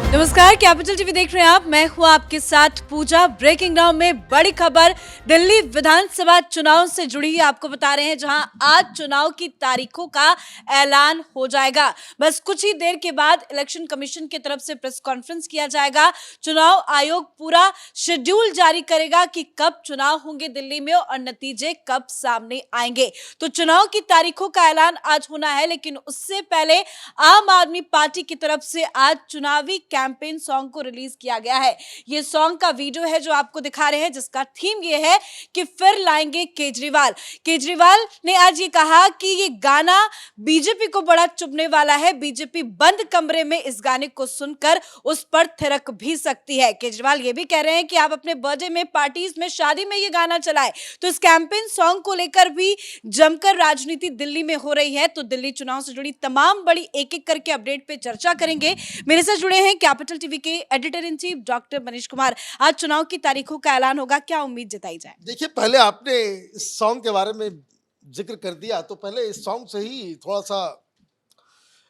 नमस्कार, capital TV देख रहे हैं आप। मैं हूं आपके साथ पूजा। ब्रेकिंग डाउन में बड़ी खबर दिल्ली विधानसभा चुनाव से जुड़ी है। आपको बता रहे हैं जहां आज चुनाव की तारीखों का ऐलान हो जाएगा। बस कुछ ही देर के बाद इलेक्शन कमीशन की तरफ से प्रेस कॉन्फ्रेंस किया जाएगा। चुनाव आयोग पूरा शेड्यूल जारी करेगा कि कब चुनाव होंगे दिल्ली में और नतीजे कब सामने आएंगे। तो चुनाव की तारीखों का ऐलान आज होना है, लेकिन उससे पहले आम आदमी पार्टी की तरफ से आज चुनावी कैंपेन सॉन्ग को रिलीज किया गया है। ये सॉन्ग का वीडियो है जो आपको दिखा रहे हैं, जिसका थीम ये है कि फिर लाएंगे केजरीवाल। केजरीवाल ने आज ये कहा कि ये गाना बीजेपी को बड़ा चुभने वाला है। बीजेपी बंद कमरे में इस गाने को सुनकर उस पर थिरक भी सकती है। केजरीवाल ये भी कह रहे हैं कि आप अपने बर्थडे में, पार्टीज में, शादी में ये गाना चलाएं। तो इस कैंपेन सॉन्ग को लेकर भी जमकर राजनीति दिल्ली में हो रही है। तो दिल्ली चुनाव से जुड़ी तमाम बड़ी एक-एक करके अपडेट पे चर्चा करेंगे। मेरे साथ जुड़े हैं कैपिटल टीवी के editor in chief doctor Manish Kumar. आज चुनाव की तारीखों का ऐलान होगा, क्या उम्मीद जताई जाए? देखिए, पहले आपने इस सॉन्ग के बारे में जिक्र कर दिया, तो पहले इस सॉन्ग से ही थोड़ा सा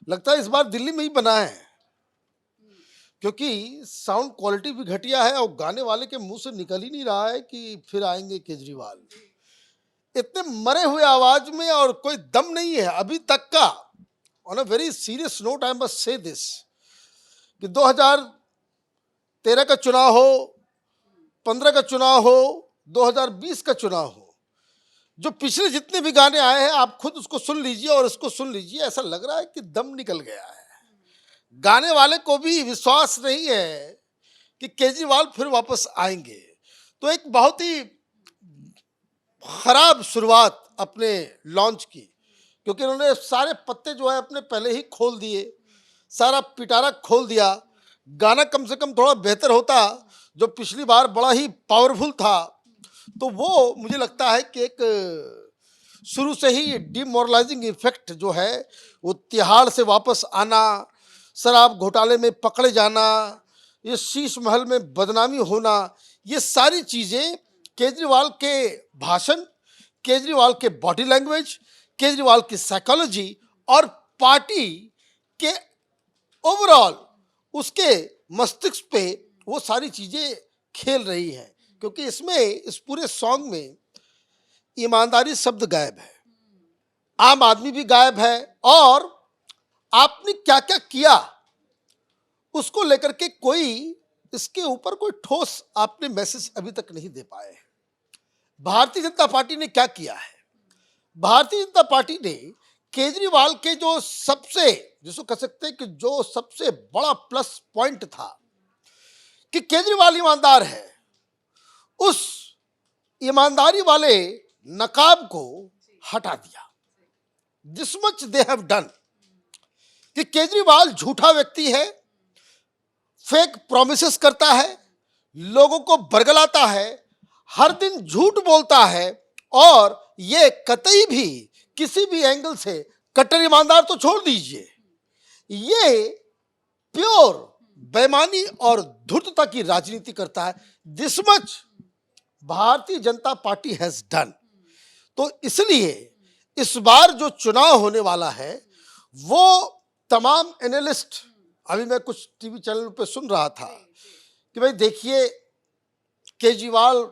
लगता है इस बार दिल्ली में ही बना है, क्योंकि साउंड क्वालिटी भी घटिया है और गाने वाले के मुंह से निकल ही नहीं रहा है कि फिर आएंगे केजरीवाल। इतने मरे हुए आवाज में और कोई दम नहीं है अभी तक का। On a very serious note I must say this कि 2013 का चुनाव हो, 15 का चुनाव हो, 2020 का चुनाव हो, जो पिछले जितने भी गाने आए हैं आप खुद उसको सुन लीजिए और इसको सुन लीजिए, ऐसा लग रहा है कि दम निकल गया है। गाने वाले को भी विश्वास नहीं है कि केजरीवाल फिर वापस आएंगे। तो एक बहुत ही खराब शुरुआत अपने लॉन्च की, क्योंकि उन्होंने सारे पत्ते जो है अपने पहले ही खोल दिए, सारा पिटारा खोल दिया। गाना कम से कम थोड़ा बेहतर होता, जो पिछली बार बड़ा ही पावरफुल था। तो वो मुझे लगता है कि एक शुरू से ही डिमोरलाइजिंग इफेक्ट जो है, वो तिहाड़ से वापस आना, शराब घोटाले में पकड़े जाना, ये शीश महल में बदनामी होना, ये सारी चीज़ें केजरीवाल के भाषण, केजरीवाल के बॉडी लैंग्वेज, केजरीवाल की साइकोलॉजी और पार्टी के ओवरऑल उसके मस्तिष्क पे वो सारी चीज़ें खेल रही हैं। क्योंकि इसमें, इस पूरे सॉन्ग में ईमानदारी शब्द गायब है, आम आदमी भी गायब है, और आपने क्या क्या किया उसको लेकर के कोई, इसके ऊपर कोई ठोस आपने मैसेज अभी तक नहीं दे पाए हैं। भारतीय जनता पार्टी ने क्या किया है? भारतीय जनता पार्टी ने केजरीवाल के जो सबसे, जिसको कह सकते हैं कि जो सबसे बड़ा प्लस पॉइंट था कि केजरीवाल ईमानदार है, उस ईमानदारी वाले नकाब को हटा दिया। This much they have done कि केजरीवाल झूठा व्यक्ति है, फेक प्रोमिसेस करता है, लोगों को बरगलाता है, हर दिन झूठ बोलता है, और ये कतई भी किसी भी एंगल से, कट्टर ईमानदार तो छोड़ दीजिए, ये प्योर बेईमानी और धूर्तता की राजनीति करता है। This much Bharatiya Janata party has done. तो इसलिए इस बार जो चुनाव होने वाला है, वो तमाम एनालिस्ट, अभी मैं कुछ टीवी चैनल पे सुन रहा था कि भाई देखिए, केजरीवाल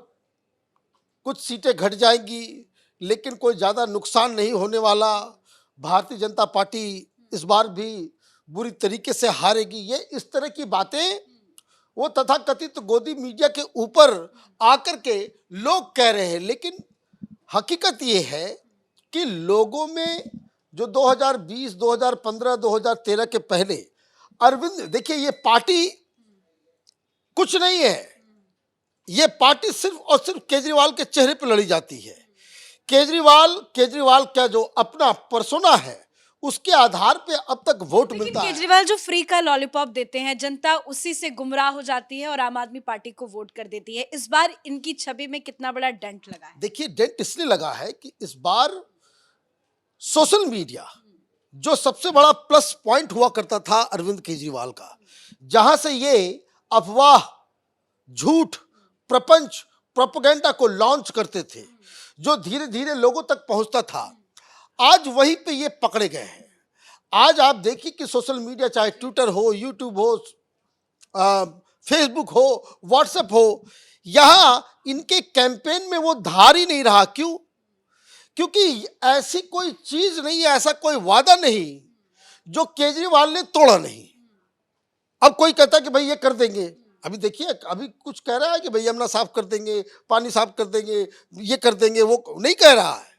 कुछ सीटें घट जाएंगी लेकिन कोई ज़्यादा नुकसान नहीं होने वाला, भारतीय जनता पार्टी इस बार भी बुरी तरीके से हारेगी। ये इस तरह की बातें वो तथाकथित गोदी मीडिया के ऊपर आकर के लोग कह रहे हैं, लेकिन हकीकत ये है कि लोगों में जो 2020, 2015, 2013 के पहले अरविंद, देखिए ये पार्टी कुछ नहीं है, ये पार्टी सिर्फ और सिर्फ केजरीवाल के चेहरे पर लड़ी जाती है। केजरीवाल का जो अपना पर्सोना है, उसके आधार पे अब तक वोट मिलता है। केजरीवाल जो फ्री का लॉलीपॉप देते हैं, जनता उसी से गुमराह हो जाती है और आम आदमी पार्टी को वोट कर देती है। इस बार इनकी छवि में कितना बड़ा डेंट लगा है? देखिए, डेंट इसलिए लगा है कि इस बार सोशल मीडिया जो सबसे बड़ा प्लस पॉइंट हुआ करता था अरविंद केजरीवाल का, जहां से ये अफवाह, झूठ, प्रपंच, प्रोपेगेंडा को लॉन्च करते थे, जो धीरे धीरे लोगों तक पहुंचता था, आज वहीं पे ये पकड़े गए हैं। आज आप देखिए कि सोशल मीडिया, चाहे ट्विटर हो, यूट्यूब हो, फेसबुक हो, व्हाट्सएप हो, यहाँ इनके कैंपेन में वो धार ही नहीं रहा। क्यों? क्योंकि ऐसी कोई चीज नहीं है, ऐसा कोई वादा नहीं जो केजरीवाल ने तोड़ा नहीं। अब कोई कहता है कि भाई ये कर देंगे, अभी देखिए अभी कुछ कह रहा है कि भाई यमुना साफ कर देंगे, पानी साफ कर देंगे, ये कर देंगे, वो नहीं कह रहा है।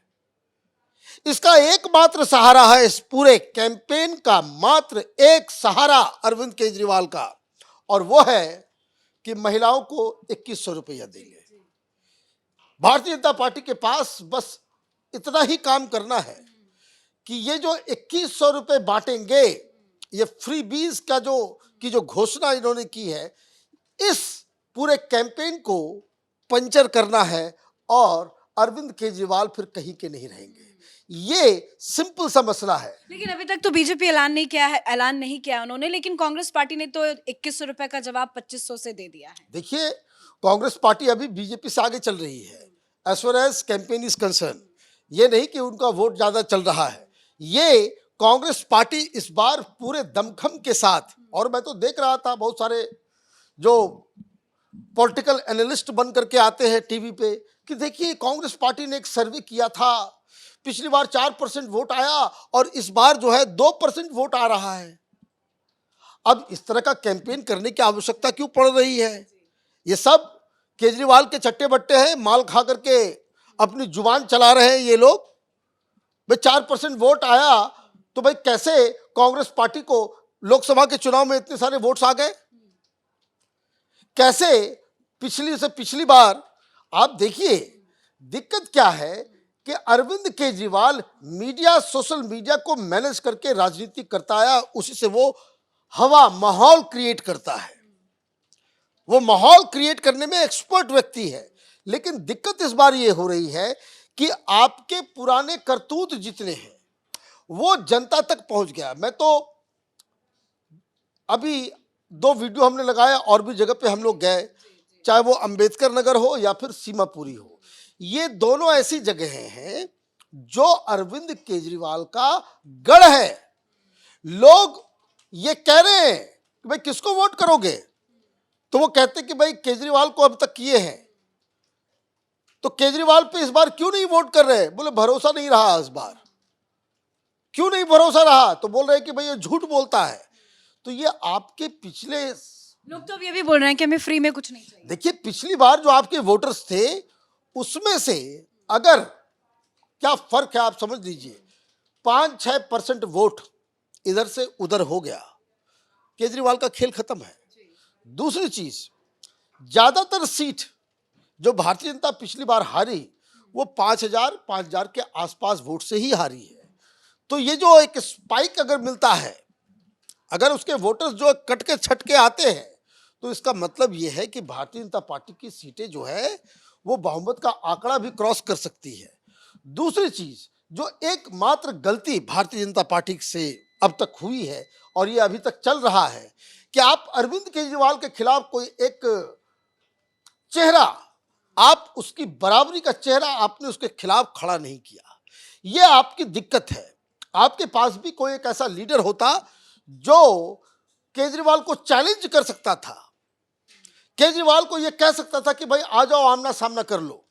इसका एकमात्र सहारा है, इस पूरे कैंपेन का मात्र एक सहारा अरविंद केजरीवाल का, और वो है कि महिलाओं को 2100 रुपया देंगे। भारतीय जनता पार्टी के पास बस इतना ही काम करना है कि ये जो 2100 रुपए बांटेंगे, ये फ्री बीज का जो घोषणा इन्होंने की है, इस पूरे कैंपेन को पंचर करना है और अरविंद केजरीवाल फिर कहीं के नहीं रहेंगे। ये सिंपल सा मसला है। लेकिन अभी तक तो बीजेपी ऐलान नहीं किया उन्होंने, लेकिन कांग्रेस पार्टी ने तो 2100 रुपए का जवाब 2500 से दे दिया है। देखिए, कांग्रेस पार्टी अभी बीजेपी से आगे चल रही है as far as campaign is concern. ये नहीं कि उनका वोट ज्यादा चल रहा है, ये कांग्रेस पार्टी इस बार पूरे दमखम के साथ, और मैं तो देख रहा था बहुत सारे जो पॉलिटिकल एनालिस्ट बन करके आते हैं टीवी पे कि देखिए कांग्रेस पार्टी ने एक सर्वे किया था, पिछली बार 4% वोट आया और इस बार जो है 2% वोट आ रहा है। अब इस तरह का कैंपेन करने की आवश्यकता क्यों पड़ रही है? ये सब केजरीवाल के चट्टे बट्टे हैं, माल खा करके अपनी जुबान चला रहे हैं ये लोग। भाई 4% वोट आया तो भाई कैसे कांग्रेस पार्टी को लोकसभा के चुनाव में इतने सारे वोट्स आ गए? कैसे पिछली बार आप देखिए दिक्कत क्या है कि Arvind Kejriwal media, social media को मैनेज करके राजनीति करता है, उसी से वो हवा माहौल क्रिएट करता है, वो माहौल क्रिएट करने में एक्सपर्ट व्यक्ति है। लेकिन दिक्कत इस बार ये हो रही है कि आपके पुराने करतूत जितने हैं वो जनता तक पहुंच गया। मैं तो अभी 2 वीडियो हमने लगाया और भी जगह पे हम लोग गए, चाहे वो अंबेडकर नगर हो या फिर सीमापुरी हो, ये दोनों ऐसी जगह हैं जो अरविंद केजरीवाल का गढ़ है। लोग ये कह रहे हैं कि भाई किसको वोट करोगे, तो वो कहते कि भाई केजरीवाल को अब तक किए हैं, तो केजरीवाल पे इस बार क्यों नहीं वोट कर रहे? बोले भरोसा नहीं रहा इस बार। क्यों नहीं भरोसा रहा? तो बोल रहे हैं कि भाई ये झूठ बोलता है। तो ये आपके पिछले लोग तो अब ये भी बोल रहे हैं कि हमें फ्री में कुछ नहीं चाहिए। देखिए, पिछली बार जो आपके वोटर्स थे उसमें से अगर क्या फर्क है आप समझ लीजिए, 5-6% वोट इधर से उधर हो गया, केजरीवाल का खेल खत्म है। दूसरी चीज, ज्यादातर सीट जो भारतीय जनता पिछली बार हारी वो 5,000 के आसपास वोट से ही हारी है। तो ये जो एक स्पाइक अगर मिलता है, अगर उसके वोटर्स जो कट के छट के आते हैं, तो इसका मतलब ये है कि भारतीय जनता पार्टी की सीटें जो है वो बहुमत का आंकड़ा भी क्रॉस कर सकती है। दूसरी चीज, जो एकमात्र गलती भारतीय जनता पार्टी से अब तक हुई है और ये अभी तक चल रहा है कि आप अरविंद केजरीवाल के खिलाफ कोई एक चेहरा, आप उसकी बराबरी का चेहरा आपने उसके खिलाफ खड़ा नहीं किया। ये आपकी दिक्कत है। आपके पास भी कोई एक ऐसा लीडर होता जो केजरीवाल को चैलेंज कर सकता था, केजरीवाल को यह कह सकता था कि भाई आ जाओ, आमना सामना कर लो,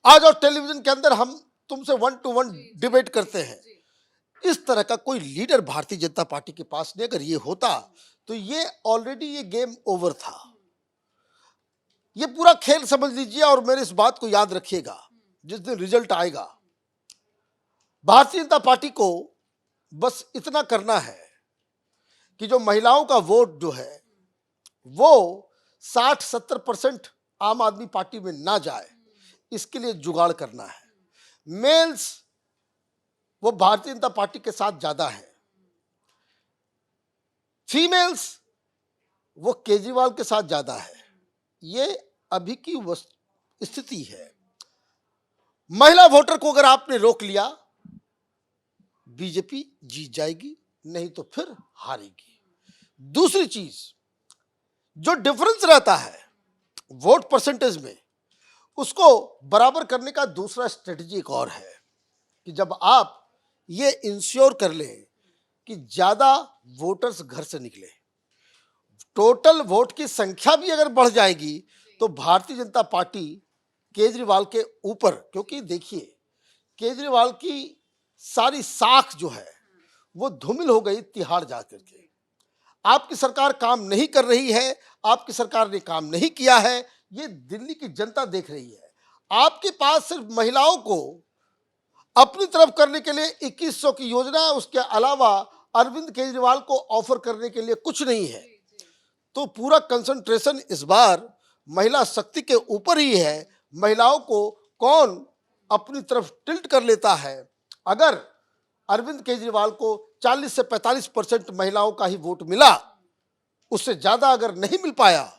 आ जाओ टेलीविजन के अंदर हम तुमसे 1-to-1 डिबेट करते हैं। इस तरह का कोई लीडर भारतीय जनता पार्टी के पास नहीं। अगर ये होता तो ये ऑलरेडी ये गेम ओवर था। ये पूरा खेल समझ लीजिए और मेरे इस बात को याद रखिएगा, जिस दिन रिजल्ट आएगा भारतीय जनता पार्टी को बस इतना करना है कि जो महिलाओं का वोट जो है वो 60-70% आम आदमी पार्टी में ना जाए, इसके लिए जुगाड़ करना है। मेल्स वो भारतीय जनता पार्टी के साथ ज्यादा है, फीमेल्स वो केजरीवाल के साथ ज्यादा है। ये अभी की स्थिति है। महिला वोटर को अगर आपने रोक लिया, बीजेपी जीत जाएगी, नहीं तो फिर हारेगी। दूसरी चीज, जो डिफरेंस रहता है वोट परसेंटेज में, उसको बराबर करने का दूसरा स्ट्रेटजी एक और है कि जब आप ये इंश्योर कर लें कि ज्यादा वोटर्स घर से निकले, टोटल वोट की संख्या भी अगर बढ़ जाएगी तो भारतीय जनता पार्टी केजरीवाल के ऊपर, क्योंकि देखिए केजरीवाल की सारी साख जो है वो धूमिल हो गई तिहाड़ जा करके। आपकी सरकार काम नहीं कर रही है, आपकी सरकार ने काम नहीं किया है, ये दिल्ली की जनता देख रही है। आपके पास सिर्फ महिलाओं को अपनी तरफ करने के लिए 2100 की योजना है, उसके अलावा अरविंद केजरीवाल को ऑफर करने के लिए कुछ नहीं है। तो पूरा कंसंट्रेशन इस बार महिला शक्ति के ऊपर ही है। महिलाओं को कौन अपनी तरफ टिल्ट कर लेता है। अगर अरविंद केजरीवाल को 40 से 45% महिलाओं का ही वोट मिला, उससे ज्यादा अगर नहीं मिल पाया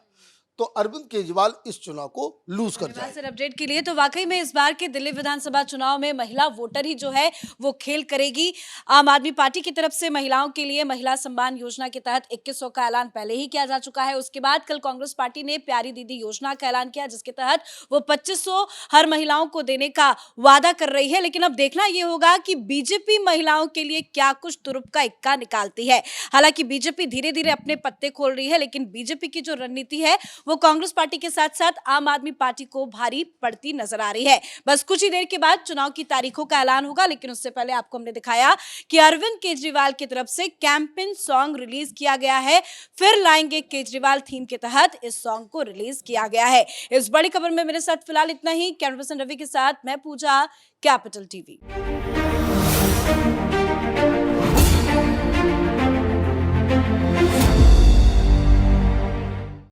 तो अरविंद केजरीवाल इस चुनाव को लूज कर धन्यवाद जाए। सर अपडेट के लिए। तो वाकई में इस बार के दिल्ली विधानसभा चुनाव में महिला वोटर ही जो है वो खेल करेगी। आम आदमी पार्टी की तरफ से महिलाओं के लिए महिला सम्मान योजना के तहत 2100 का ऐलान पहले ही किया जा चुका है। उसके बाद कल कांग्रेस पार्टी ने प्यारी दीदी योजना का ऐलान किया, जिसके तहत वो 2500 हर महिलाओं को देने का वादा कर रही है। लेकिन अब देखना यह होगा कि बीजेपी महिलाओं के लिए क्या कुछ तुरुप का इक्का निकालती है। हालांकि बीजेपी धीरे धीरे अपने पत्ते खोल रही है, लेकिन बीजेपी की जो रणनीति है वो कांग्रेस पार्टी के साथ साथ आम आदमी पार्टी को भारी पड़ती नजर आ रही है। बस कुछ ही देर के बाद चुनाव की तारीखों का ऐलान होगा, लेकिन उससे पहले आपको हमने दिखाया कि अरविंद केजरीवाल की तरफ से कैंपेन सॉन्ग रिलीज किया गया है। फिर लाएंगे केजरीवाल थीम के तहत इस सॉन्ग को रिलीज किया गया है। इस बड़ी खबर में मेरे साथ फिलहाल इतना ही। कैमरा पर्सन रवि के साथ मैं पूजा, कैपिटल टीवी।